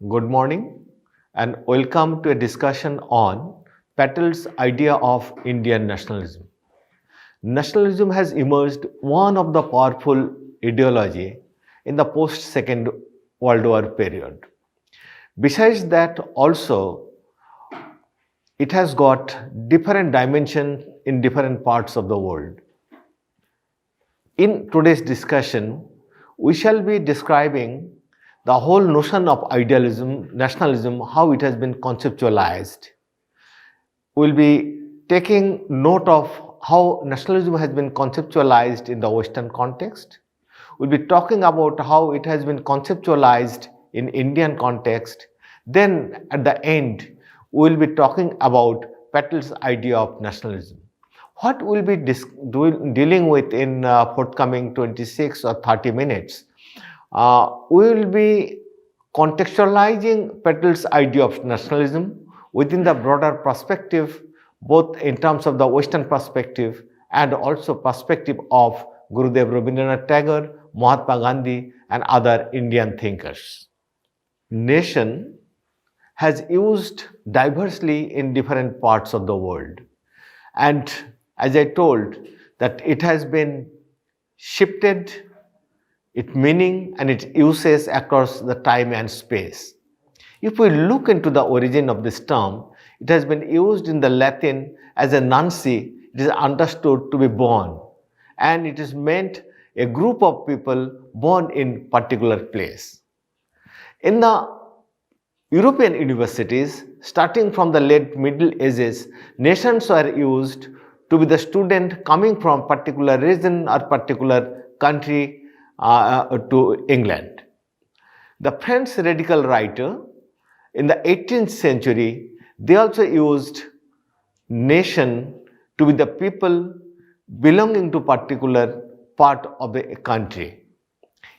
Good morning and welcome to a discussion on Patel's idea of Indian nationalism. Nationalism has emerged one of the powerful ideology in the post-Second World War period. Besides that, also it has got different dimension in different parts of the world. In today's discussion, we shall be describing the whole notion of idealism, nationalism, how it has been conceptualized. We'll be taking note of how nationalism has been conceptualized in the Western context. We'll be talking about how it has been conceptualized in Indian context. Then at the end, we'll be talking about Patel's idea of nationalism. What we'll be dealing with in forthcoming 26 or 30 minutes, we will be contextualizing Patel's idea of nationalism within the broader perspective, both in terms of the Western perspective and also perspective of Gurudev Rabindranath Tagore, Mahatma Gandhi and other Indian thinkers. Nation has used diversely in different parts of the world, and as I told that it has been shifted its meaning and its uses across the time and space. If we look into the origin of this term, it has been used in the Latin as a nunci. It is understood to be born, and it is meant a group of people born in particular place. In the European universities, starting from the late Middle Ages, nations were used to be the student coming from particular region or particular country to England. The French radical writer in the 18th century, they also used nation to be the people belonging to particular part of the country.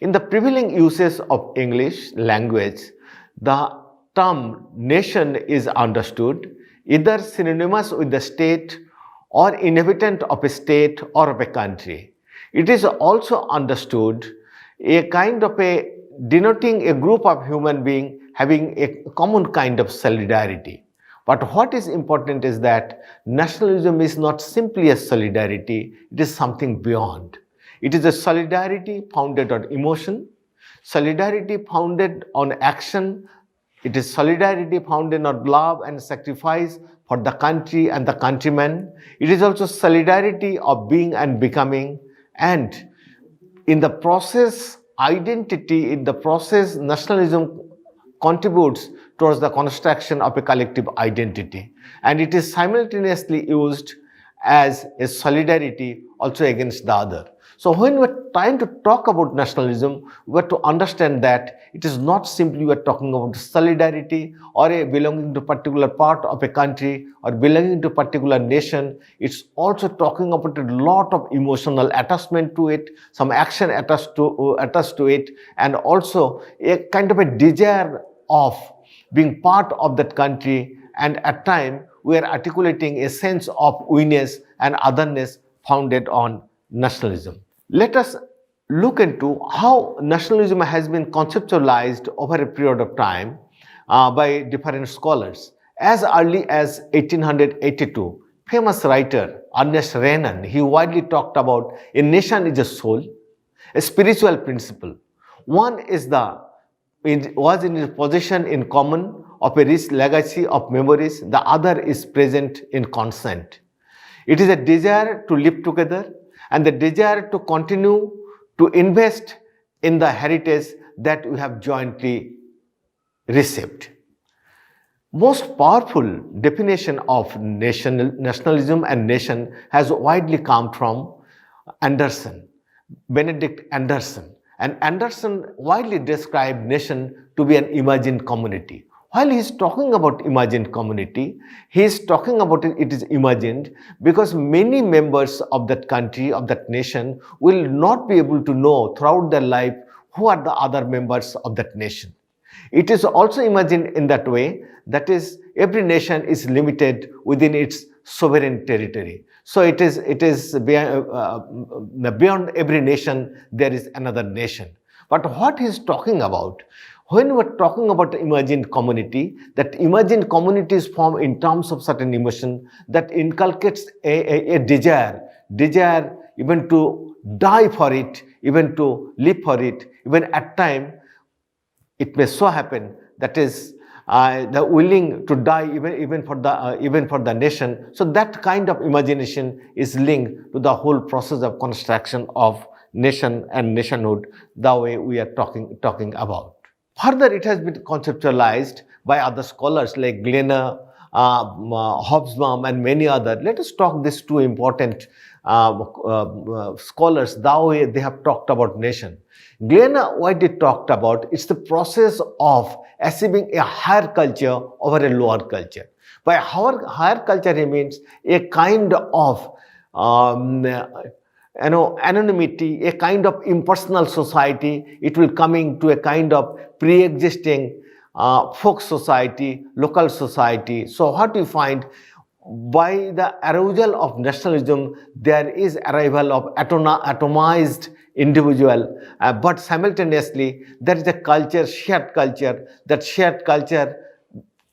In the prevailing uses of English language, the term nation is understood either synonymous with the state or inhabitant of a state or of a country. It is also understood a kind of a denoting a group of human beings having a common kind of solidarity. But what is important is that nationalism is not simply a solidarity, it is something beyond. It is a solidarity founded on emotion, solidarity founded on action, it is solidarity founded on love and sacrifice for the country and the countrymen. It is also solidarity of being and becoming, and in the process, identity, in the process, nationalism contributes towards the construction of a collective identity, and it is simultaneously used as a solidarity also against the other. So when we're trying to talk about nationalism, we have to understand that it is not simply we're talking about solidarity or a belonging to a particular part of a country or belonging to a particular nation. It's also talking about a lot of emotional attachment to it, some action attached to it, and also a kind of a desire of being part of that country, and at times we are articulating a sense of we-ness and otherness founded on nationalism. Let us look into how nationalism has been conceptualized over a period of time by different scholars. As early as 1882, famous writer Ernest Renan, he widely talked about a nation is a soul, a spiritual principle. One is was in his possession in common of a rich legacy of memories, the other is present in consent. It is a desire to live together and the desire to continue to invest in the heritage that we have jointly received. Most powerful definition of nationalism and nation has widely come from Anderson, Benedict Anderson. And Anderson widely described nation to be an imagined community. While he is talking about imagined community, he is talking about it is imagined because many members of that country, of that nation, will not be able to know throughout their life who are the other members of that nation. It is also imagined in that way, that is, every nation is limited within its sovereign territory. So it is beyond every nation there is another nation. But what he is talking about, When we're talking about the imagined community, that imagined community is formed in terms of certain emotion that inculcates a desire even to die for it, even to live for it, even at time it may so happen that is the willing to die even for the nation. So that kind of imagination is linked to the whole process of construction of nation and nationhood, the way we are talking about. Further, it has been conceptualized by other scholars like Gellner, Hobsbawm, and many others. Let us talk these two important scholars, the way they have talked about nation. Gellner, what they talked about, it's the process of achieving a higher culture over a lower culture. By higher culture, he means a kind of anonymity, a kind of impersonal society. It will coming to a kind of pre-existing folk society, local society. So what we find, by the arousal of nationalism, there is arrival of atomized individual, but simultaneously there is a culture, shared culture. That shared culture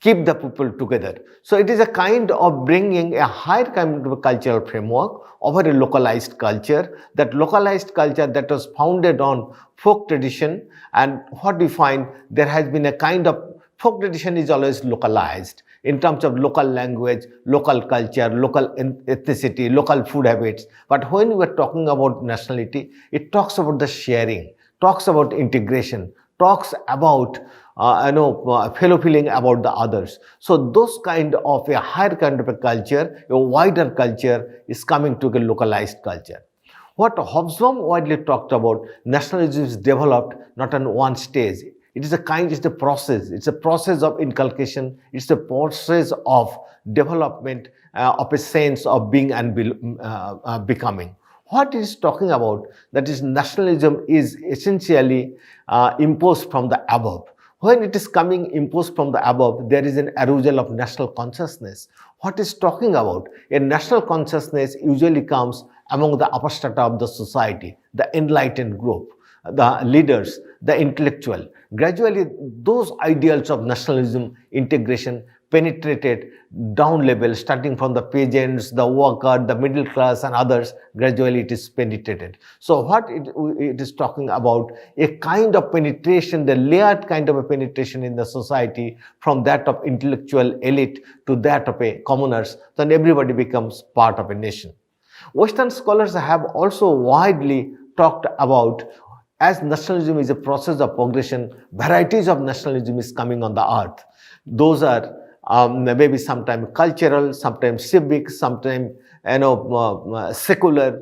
keep the people together. So it is a kind of bringing a higher kind of a cultural framework over a localized culture, that localized culture that was founded on folk tradition. And what we find, there has been a kind of folk tradition is always localized in terms of local language, local culture, local ethnicity, local food habits. But when we are talking about nationality, it talks about the sharing, talks about integration, talks about fellow feeling about the others. So those kind of a higher kind of a culture, a wider culture is coming to a localized culture. What Hobsbawm widely talked about, nationalism is developed not on one stage. It's a process. It's a process of inculcation. It's a process of development of a sense of being and becoming. What it is talking about, that is, nationalism is essentially imposed from the above. When it is coming imposed from the above, there is an arousal of national consciousness. What is talking about? A national consciousness usually comes among the upper strata of the society, the enlightened group, the leaders, the intellectual. Gradually, those ideals of nationalism, integration, penetrated down level, starting from the peasants, the worker, the middle class, and others. Gradually it is penetrated. So what it is talking about, a kind of penetration, the layered kind of a penetration in the society, from that of intellectual elite to that of a commoners, then everybody becomes part of a nation. Western scholars have also widely talked about, as nationalism is a process of progression, varieties of nationalism is coming on the earth. Those are maybe sometimes cultural, sometimes civic, sometimes secular,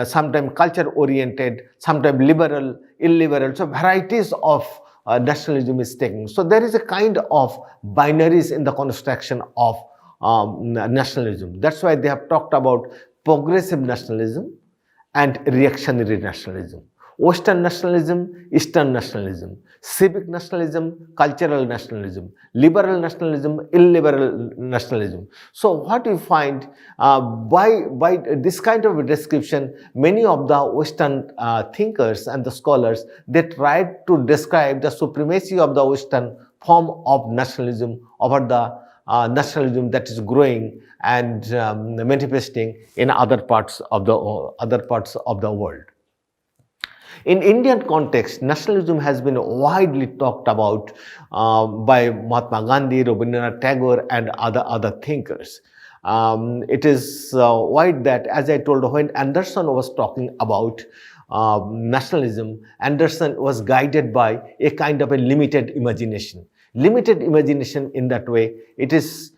sometimes culture oriented, sometimes liberal, illiberal. So varieties of nationalism is taking. So there is a kind of binaries in the construction of nationalism. That's why they have talked about progressive nationalism and reactionary nationalism. Western nationalism, Eastern nationalism, civic nationalism, cultural nationalism, liberal nationalism, illiberal nationalism. So what we find, by this kind of a description, many of the Western thinkers and the scholars, they tried to describe the supremacy of the Western form of nationalism over the nationalism that is growing and manifesting in other parts of the world. In Indian context, nationalism has been widely talked about by Mahatma Gandhi, Rabindranath Tagore, and other thinkers. It is wide that, as I told, when Anderson was talking about nationalism, Anderson was guided by a kind of a limited imagination. Limited imagination in that way, it is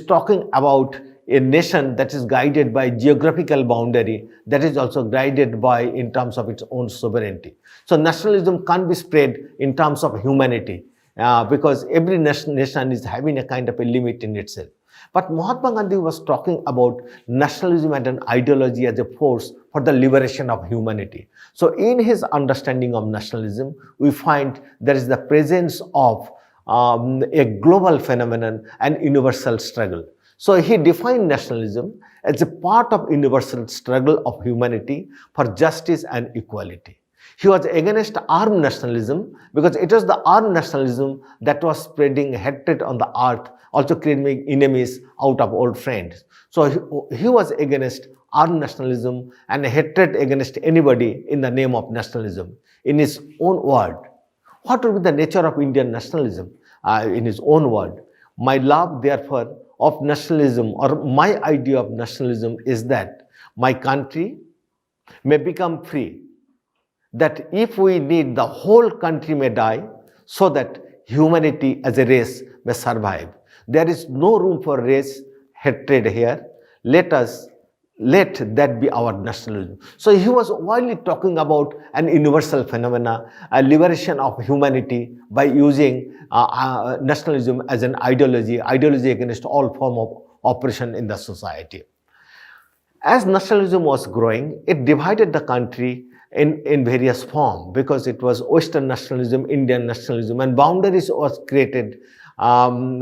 talking about a nation that is guided by geographical boundary, that is also guided by in terms of its own sovereignty. So nationalism can't be spread in terms of humanity because every nation is having a kind of a limit in itself. But Mahatma Gandhi was talking about nationalism and an ideology as a force for the liberation of humanity. So in his understanding of nationalism, we find there is the presence of a global phenomenon and universal struggle. So he defined nationalism as a part of universal struggle of humanity for justice and equality. He was against armed nationalism because it was the armed nationalism that was spreading hatred on the earth, also creating enemies out of old friends. So he was against armed nationalism and hatred against anybody in the name of nationalism. In his own word, what would be the nature of Indian nationalism? In his own word, my love, therefore, of nationalism, or my idea of nationalism, is that my country may become free, that if we need, the whole country may die, so that humanity as a race may survive. There is no room for race hatred here. Let that be our nationalism. So he was widely talking about an universal phenomena, a liberation of humanity by using nationalism as an ideology against all form of oppression in the society. As nationalism was growing, it divided the country in various forms, because it was Western nationalism, Indian nationalism, and boundaries was created among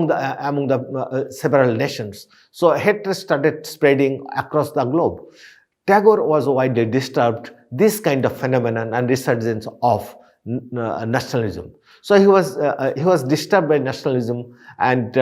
the several nations. So hatred started spreading across the globe. Tagore was widely disturbed this kind of phenomenon and resurgence of nationalism. So he was disturbed by nationalism, and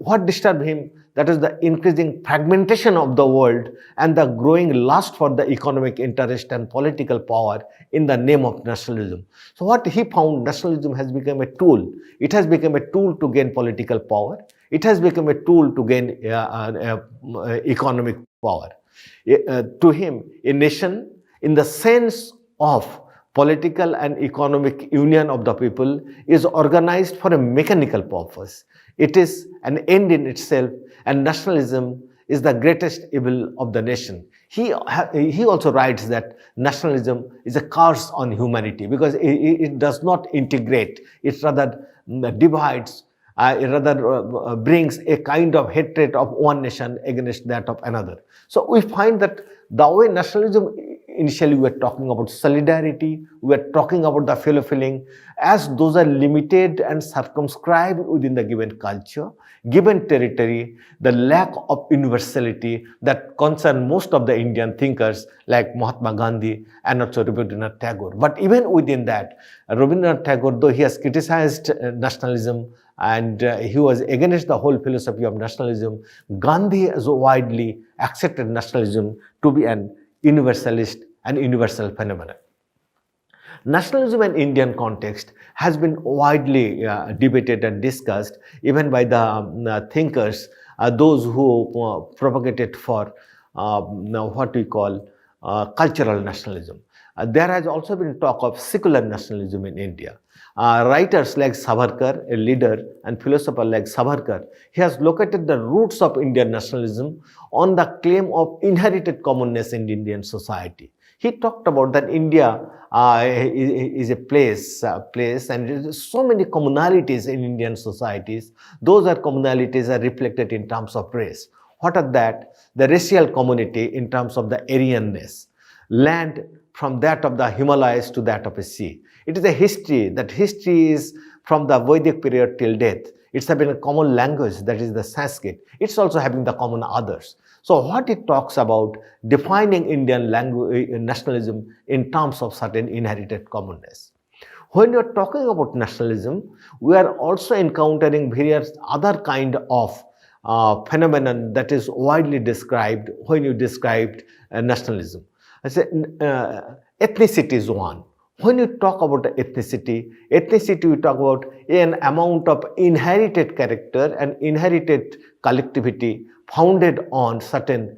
what disturbed him, that is the increasing fragmentation of the world and the growing lust for the economic interest and political power in the name of nationalism. So what he found, nationalism has become a tool. It has become a tool to gain political power. It has become a tool to gain economic power. To him, a nation, in the sense of political and economic union of the people, is organized for a mechanical purpose. It is an end in itself, and nationalism is the greatest evil of the nation. He also writes that nationalism is a curse on humanity, because it does not integrate. It rather divides. It rather brings a kind of hatred of one nation against that of another. So we find that the way nationalism, initially we were talking about solidarity, we were talking about the fellow feeling, as those are limited and circumscribed within the given culture, given territory, the lack of universality that concern most of the Indian thinkers like Mahatma Gandhi and also Rabindranath Tagore. But even within that, Rabindranath Tagore, though he has criticized nationalism and he was against the whole philosophy of nationalism, Gandhi has widely accepted nationalism to be an universalist and universal phenomenon. Nationalism in Indian context has been widely debated and discussed even by the thinkers, those who propagated for what we call cultural nationalism. There has also been talk of secular nationalism in India. Writers like Savarkar, a leader and philosopher like Savarkar, he has located the roots of Indian nationalism on the claim of inherited commonness in Indian society. He talked about that India is a place and there is so many commonalities in Indian societies. Those commonalities are reflected in terms of race. What are that? The racial community in terms of the Aryanness, land from that of the Himalayas to that of a sea. It is a history. That history is from the Vedic period till death. It's having a common language, that is the Sanskrit. It's also having the common others. So what it talks about, defining Indian language, nationalism in terms of certain inherited commonness. When you're talking about nationalism, we are also encountering various other kind of phenomenon that is widely described when you described nationalism. I say ethnicity is one. When you talk about ethnicity, we talk about an amount of inherited character and inherited collectivity founded on certain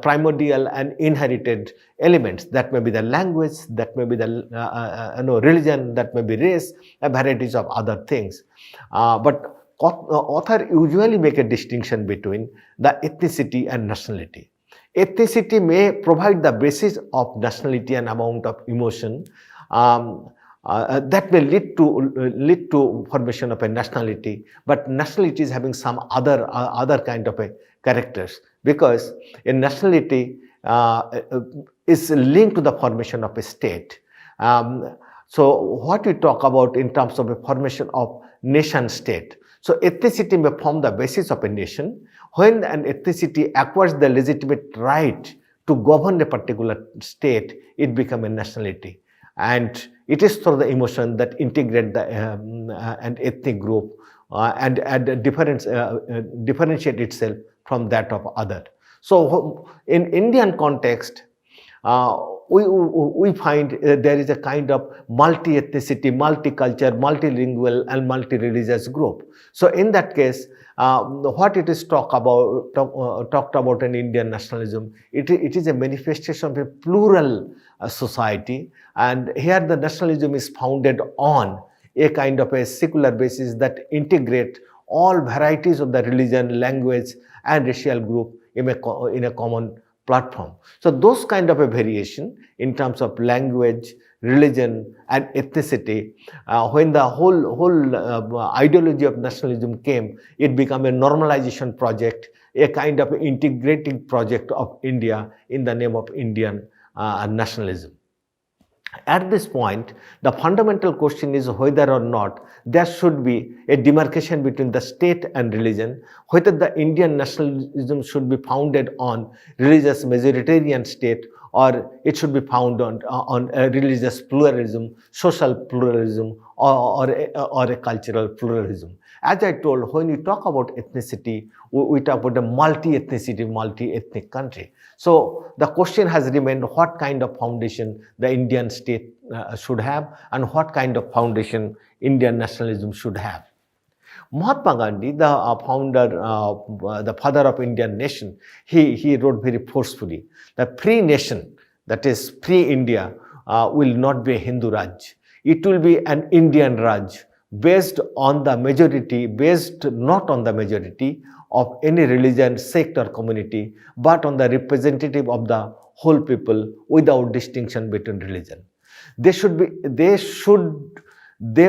primordial and inherited elements. That may be the language, that may be the religion, that may be race, varieties of other things. But author usually make a distinction between the ethnicity and nationality. Ethnicity may provide the basis of nationality and amount of emotion that may lead to formation of a nationality, but nationality is having some other kind of a characters, because a nationality is linked to the formation of a state. So what we talk about in terms of a formation of nation state. So ethnicity may form the basis of a nation. When an ethnicity acquires the legitimate right to govern a particular state, it becomes a nationality. And it is through the emotion that integrate the an ethnic group and differentiate itself from that of other. So in Indian context, we find there is a kind of multi-ethnicity, multicultural, multilingual, and multi-religious group. So in that case, what it is talked about in Indian nationalism, it is a manifestation of a plural society, and here the nationalism is founded on a kind of a secular basis that integrate all varieties of the religion, language, and racial group in a common platform. So those kind of a variation in terms of language, religion, and ethnicity, when the whole ideology of nationalism came, it became a normalization project, a kind of integrating project of India in the name of Indian nationalism. At this point, the fundamental question is whether or not there should be a demarcation between the state and religion, whether the Indian nationalism should be founded on religious majoritarian state, or it should be founded on a religious pluralism, social pluralism, or a cultural pluralism. As I told, when we talk about ethnicity, we talk about a multi-ethnicity, multi-ethnic country. So the question has remained what kind of foundation the Indian state should have, and what kind of foundation Indian nationalism should have. Mahatma Gandhi, the founder, the father of Indian nation, he wrote very forcefully, the free nation, that is free India, will not be a Hindu Raj. It will be an Indian Raj, based on the majority, based not on the majority of any religion, sect, or community, but on the representative of the whole people without distinction between religion. They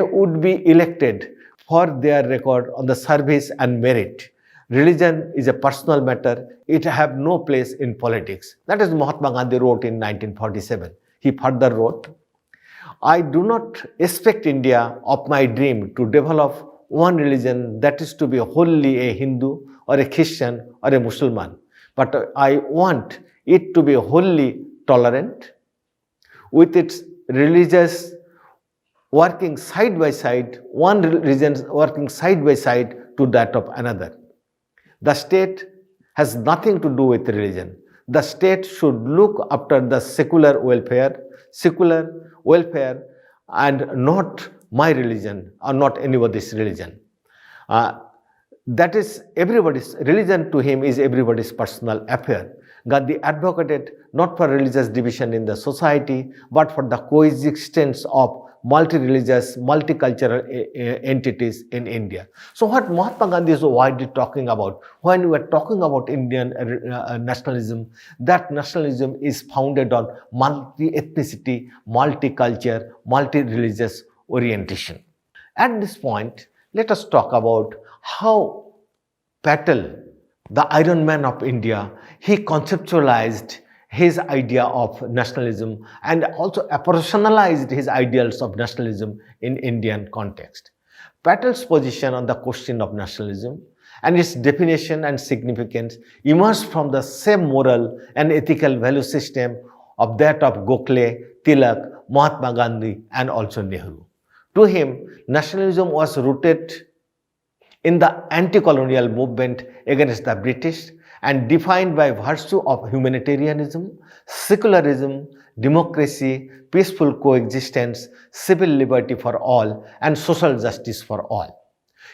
would be elected for their record on the service and merit. Religion is a personal matter. It have no place in politics. That is Mahatma Gandhi wrote in 1947. He further wrote, I do not expect India of my dream to develop one religion that is to be wholly a Hindu or a Christian or a Muslim, but I want it to be wholly tolerant, with its religious working side by side, one religion working side by side to that of another. The state has nothing to do with religion. The state should look after the secular welfare, and not my religion or not anybody's religion. That is everybody's religion. To him is everybody's personal affair. Gandhi advocated not for religious division in the society, but for the coexistence of multi-religious, multicultural entities in India. So what Mahatma Gandhi is widely talking about when we are talking about Indian nationalism, that nationalism is founded on multi-ethnicity, multiculture, multi-religious orientation. At this point, let us talk about how Patel, the Iron Man of India, he conceptualized his idea of nationalism and also operationalized his ideals of nationalism in Indian context. Patel's position on the question of nationalism and its definition and significance emerged from the same moral and ethical value system of that of Gokhale, Tilak, Mahatma Gandhi, and also Nehru. To him, nationalism was rooted in the anti-colonial movement against the British and defined by virtue of humanitarianism, secularism, democracy, peaceful coexistence, civil liberty for all, and social justice for all.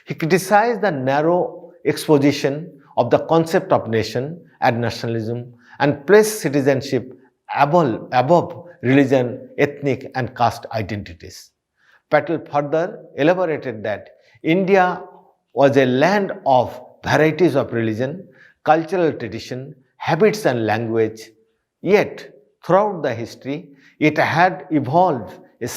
He criticized the narrow exposition of the concept of nation and nationalism and placed citizenship above religion, ethnic, and caste identities. Patel further elaborated that India was a land of varieties of religion, cultural tradition, habits, and language, yet throughout the history, it had evolved a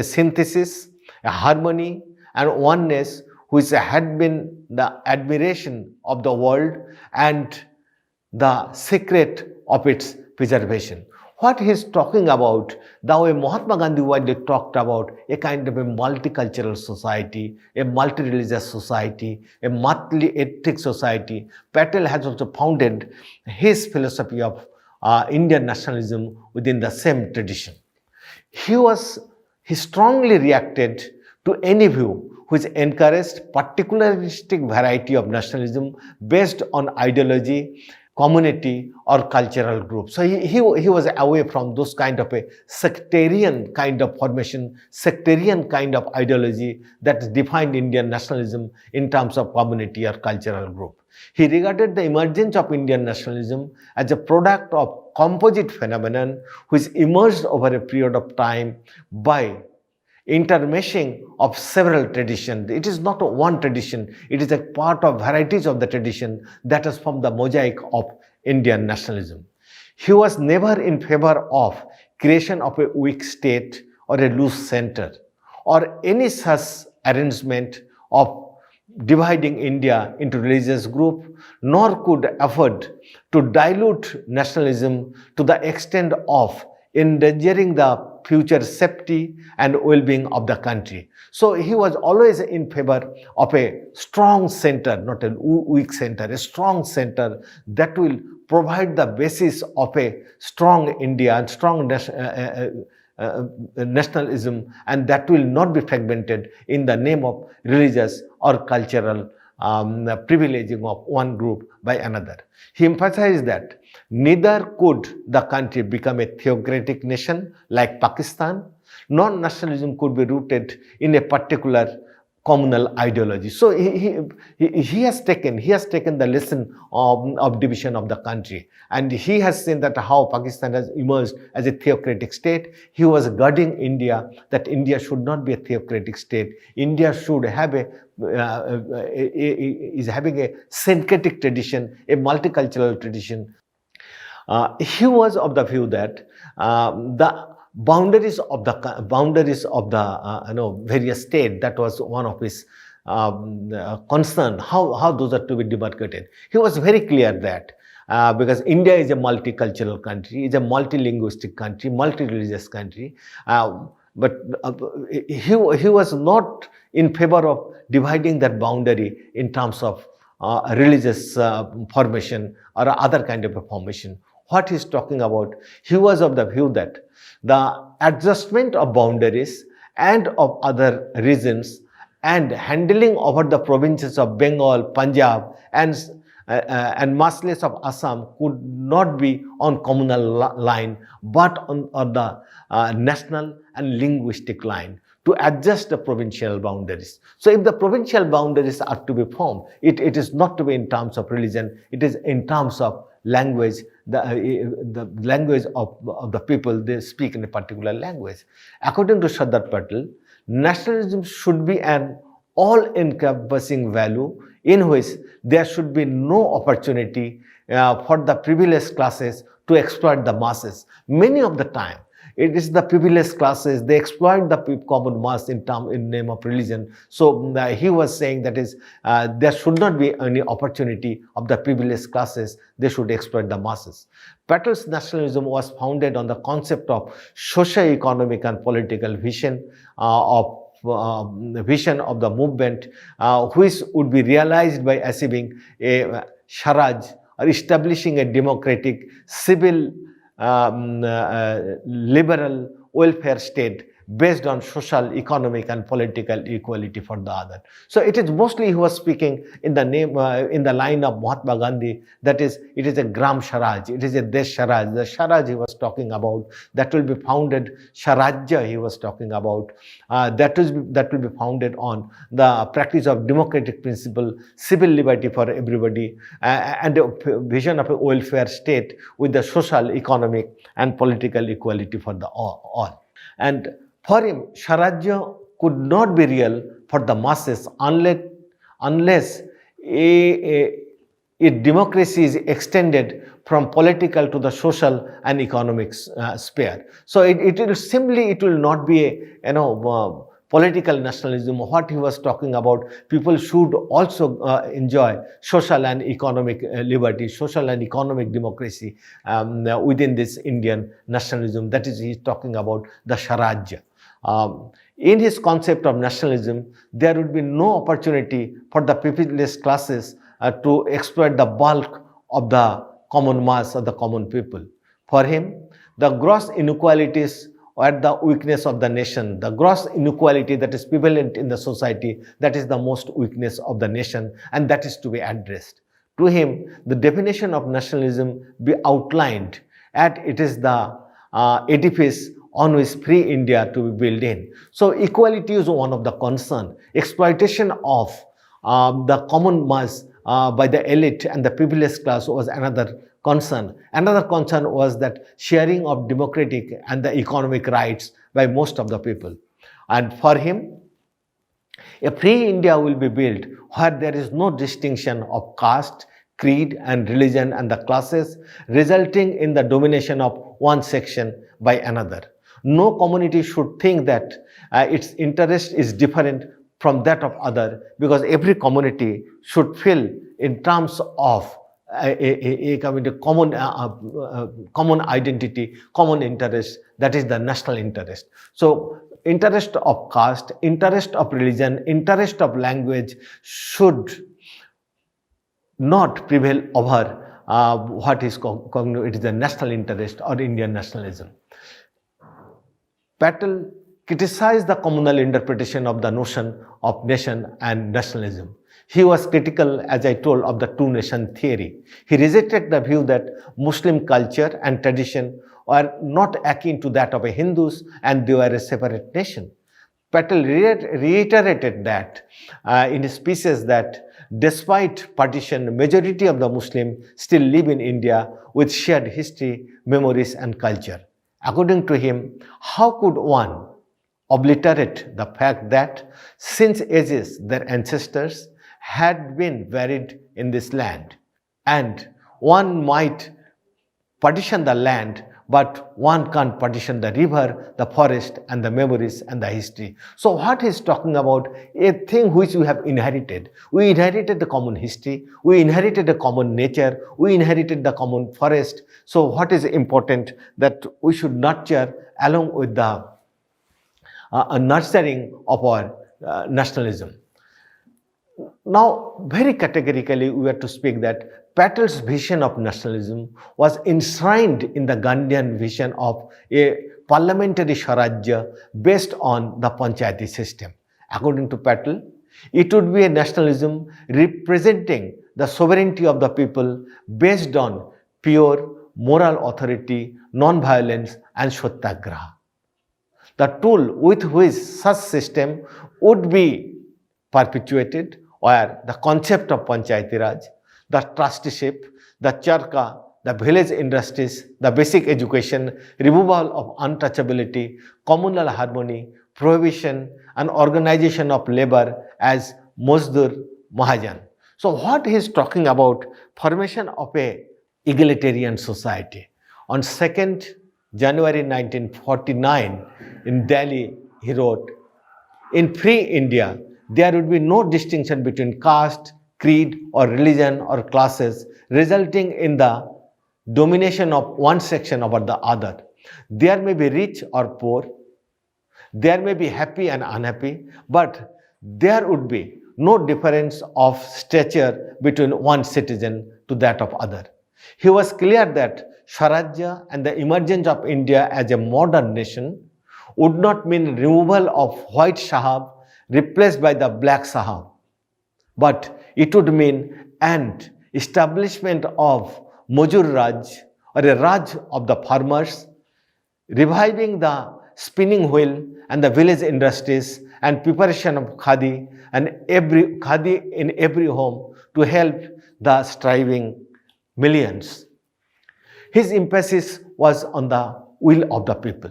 synthesis, a harmony, and oneness which had been the admiration of the world and the secret of its preservation. What he is talking about, the way Mahatma Gandhi widely talked about a kind of a multicultural society, a multi-religious society, a multi-ethnic society, Patel has also founded his philosophy of Indian nationalism within the same tradition. He strongly reacted to any view which encouraged particularistic variety of nationalism based on ideology, community, or cultural group. So he was away from those kind of a sectarian kind of formation, sectarian kind of ideology that defined Indian nationalism in terms of community or cultural group. He regarded the emergence of Indian nationalism as a product of composite phenomenon which emerged over a period of time by intermeshing of several traditions. It is not one tradition, it is a part of varieties of the tradition that has formed the mosaic of Indian nationalism. He was never in favor of creation of a weak state or a loose center or any such arrangement of dividing India into religious groups, nor could afford to dilute nationalism to the extent of endangering the future safety and well-being of the country. So he was always in favor of a strong center, not a weak center, a strong center that will provide the basis of a strong India and strong nationalism, and that will not be fragmented in the name of religious or cultural privileging of one group by another. He emphasized that neither could the country become a theocratic nation like Pakistan, nor nationalism could be rooted in a particular communal ideology. So he has taken the lesson of division of the country, and he has seen that how Pakistan has emerged as a theocratic state. He was guarding India, that India should not be a theocratic state. India should have is having a syncretic tradition, a multicultural tradition. He was of the view that the boundaries of the various states, that was one of his concern, how those are to be demarcated. He was very clear that because India is a multicultural country, is a multilinguistic country, multi-religious country, but he was not in favor of dividing that boundary in terms of religious formation or other kind of a formation. What he's talking about, he was of the view that the adjustment of boundaries and of other regions and handling over the provinces of Bengal, Punjab, and much less of Assam could not be on communal line, but on the national and linguistic line, to adjust the provincial boundaries. So if the provincial boundaries are to be formed, it is not to be in terms of religion, it is in terms of language, the language of the people, they speak in a particular language. According to Sardar Patel, nationalism should be an all-encompassing value in which there should be no opportunity for the privileged classes to exploit the masses. Many of the time, it is the privileged classes, they exploit the common mass in name of religion. So he was saying that is there should not be any opportunity of the privileged classes, they should exploit the masses. Patel's nationalism was founded on the concept of socio-economic and political vision of the movement, which would be realized by achieving a Swaraj or establishing a democratic, civil, liberal welfare state based on social, economic, and political equality for the other. So it is mostly he was speaking in the line of Mahatma Gandhi, that is, it is a Gram Swaraj, it is a Desh Swaraj. The Swaraj he was talking about, that will be founded, Swarajya he was talking about, that will be founded on the practice of democratic principle, civil liberty for everybody, and the vision of a welfare state with the social, economic, and political equality for the all. And for him, Swarajya could not be real for the masses unless a democracy is extended from political to the social and economic sphere. So it will not be a political nationalism. What he was talking about, people should also enjoy social and economic liberty, social and economic democracy within this Indian nationalism. That is, he's talking about the Swarajya. In his concept of nationalism, there would be no opportunity for the privileged classes to exploit the bulk of the common mass or the common people. For him, the gross inequalities are the weakness of the nation. The gross inequality that is prevalent in the society, that is the most weakness of the nation, and that is to be addressed. To him, the definition of nationalism be outlined, and it is the edifice on which free India to be built in. So equality is one of the concern. Exploitation of the common mass by the elite and the privileged class was another concern. Another concern was that sharing of democratic and the economic rights by most of the people. And for him, a free India will be built where there is no distinction of caste, creed and religion and the classes, resulting in the domination of one section by another. No community should think that its interest is different from that of other, because every community should feel in terms of a common identity, common interest, that is the national interest. So interest of caste, interest of religion, interest of language should not prevail over what is it is the national interest or Indian nationalism. Patel criticized the communal interpretation of the notion of nation and nationalism. He was critical, as I told, of the two-nation theory. He rejected the view that Muslim culture and tradition were not akin to that of a Hindus and they were a separate nation. Patel reiterated that in his speeches that despite partition, majority of the Muslims still live in India with shared history, memories and culture. According to him, how could one obliterate the fact that since ages their ancestors had been buried in this land, and one might partition the land, but one can't partition the river, the forest and the memories and the history. So what he's talking about, a thing which we have inherited. We inherited the common history, we inherited the common nature, we inherited the common forest. So what is important that we should nurture along with the nurturing of our nationalism. Now, very categorically, we are to speak that Patel's vision of nationalism was enshrined in the Gandhian vision of a parliamentary Swarajya based on the Panchayati system. According to Patel, it would be a nationalism representing the sovereignty of the people based on pure moral authority, non-violence and satyagraha. The tool with which such system would be perpetuated were the concept of Panchayati Raj, the trusteeship, the charka, the village industries, the basic education, removal of untouchability, communal harmony, prohibition and organization of labor as Mazdur Mahajan. So what he is talking about, formation of a egalitarian society. On 2nd January 1949 in Delhi, he wrote, in free India, there would be no distinction between caste, creed or religion or classes, resulting in the domination of one section over the other. There may be rich or poor, there may be happy and unhappy, but there would be no difference of stature between one citizen to that of other. He was clear that Swarajya and the emergence of India as a modern nation would not mean removal of white Sahab replaced by the black Sahab, but it would mean an establishment of Mazdur Raj or a Raj of the farmers, reviving the spinning wheel and the village industries and preparation of khadi and khadi in every home to help the striving millions. His emphasis was on the will of the people.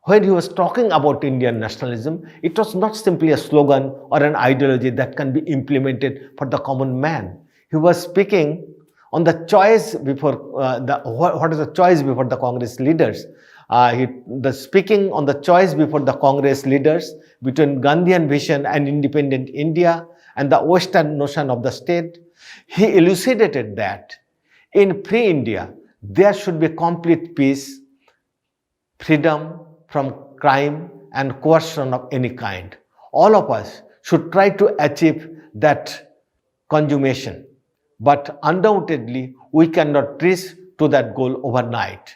When he was talking about Indian nationalism, it was not simply a slogan or an ideology that can be implemented for the common man. He was speaking on the choice before what is the choice before the Congress leaders. Speaking on the choice before the Congress leaders between Gandhian vision and independent India and the Western notion of the state, he elucidated that in free India, there should be complete peace, freedom from crime and coercion of any kind. All of us should try to achieve that consummation, but undoubtedly we cannot reach to that goal overnight.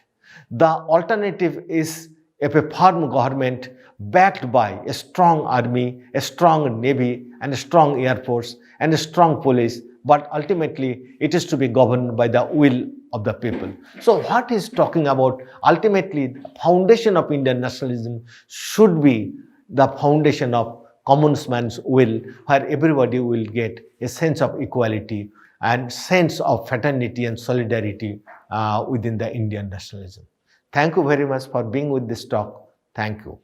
The alternative is a firm government backed by a strong army, a strong navy, and a strong air force, and a strong police, but ultimately it is to be governed by the will of the people. So what he's talking about, ultimately the foundation of Indian nationalism should be the foundation of common man's will, where everybody will get a sense of equality and sense of fraternity and solidarity within the Indian nationalism. Thank you very much for being with this talk. Thank you.